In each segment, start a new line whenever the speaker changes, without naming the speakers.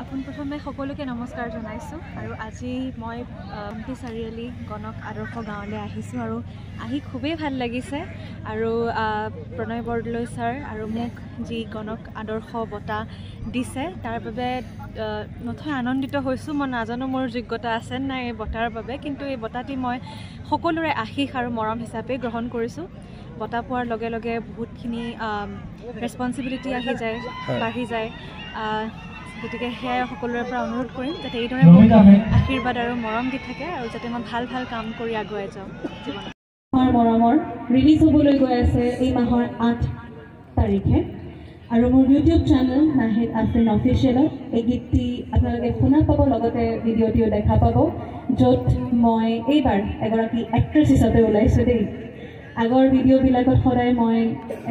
পোনপ্ৰথমে সকলোকে নমস্কাৰ জনাইছোঁ আৰু আজি মই অম্পি চাৰিআলি গণক আদৰ্শ গাঁৱলৈ আহিছোঁ আৰু আহি খুবেই ভাল লাগিছে আৰু প্ৰণয় বৰদলৈ ছাৰ আৰু মোক যি গণক আদৰ্শ বঁটা দিছে তাৰ বাবে নথৈ আনন্দিত হৈছোঁ। মই নাজানো মোৰ যোগ্যতা আছে নাই এই বঁটাৰ বাবে, কিন্তু এই বঁটাটি মই সকলোৰে আশীষ আৰু মৰম হিচাপে গ্ৰহণ কৰিছোঁ। বঁটা পোৱাৰ লগে লগে বহুতখিনি ৰেছপনচিবিলিটি আহি যায়, বাঢ়ি যায়। গতিকে সেয়াই সকলোৰে পৰা অনুৰোধ কৰিম যাতে এইদৰে মোক আশীৰ্বাদ আৰু মৰম দি থাকে আৰু যাতে মই ভাল ভাল কাম কৰি আগুৱাই যাওঁ জীৱনত।
আমাৰ মৰমৰ ৰিলিজ হ'বলৈ গৈ আছে এই মাহৰ 8 তাৰিখে আৰু মোৰ ইউটিউব চেনেল নাহিদ আফৰিন অফিচিয়েলত এই গীতটি আপোনালোকে শুনা পাব, লগতে ভিডিঅ'টিও দেখা পাব, য'ত মই এইবাৰ এগৰাকী এক্ট্ৰেছ হিচাপে ওলাইছোঁ দেই। আগৰ ভিডিঅ'বিলাকত সদায় মই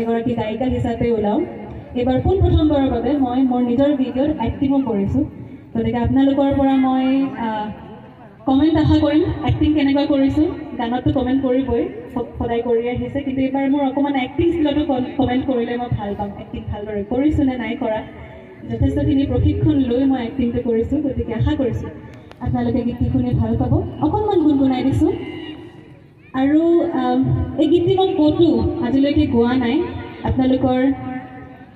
এগৰাকী গায়িকা হিচাপে ওলাওঁ। এইবাৰ পোনপ্ৰথমবাৰৰ বাবে মই মোৰ নিজৰ ভিডিঅ'ত এক্টিঙো কৰিছোঁ। গতিকে আপোনালোকৰ পৰা মই কমেণ্ট আশা কৰিম, এক্টিং কেনেকুৱা কৰিছোঁ। গানততো কমেণ্ট কৰিবই, সদায় কৰি আহিছে, কিন্তু এইবাৰ মোৰ অকণমান এক্টিং স্কিলতো কমেণ্ট কৰিলে মই ভাল পাম। এক্টিং ভালদৰে কৰিছোঁ নে নাই কৰা, যথেষ্টখিনি প্ৰশিক্ষণ লৈ মই এক্টিংটো কৰিছোঁ। গতিকে আশা কৰিছোঁ আপোনালোকে গীতটি শুনি ভাল পাব। অকণমান গুণগুণাই দিছোঁ আৰু এই গীতটি মই ক'তো আজিলৈকে গোৱা নাই। আপোনালোকৰ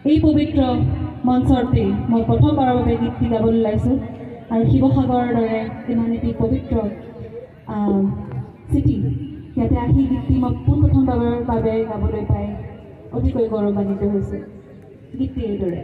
এই পবিত্ৰ মঞ্চতেই মই প্ৰথমবাৰৰ বাবে গীতটি গাবলৈ ওলাইছোঁ আৰু শিৱসাগৰৰ দৰে ইমান এটি পবিত্ৰ চিটি, ইয়াতে আহি গীতটি মই পোনপ্ৰথমবাৰৰ বাবে গাবলৈ পাই অতিকৈ গৌৰৱান্বিত হৈছোঁ। গীতটি এইদৰে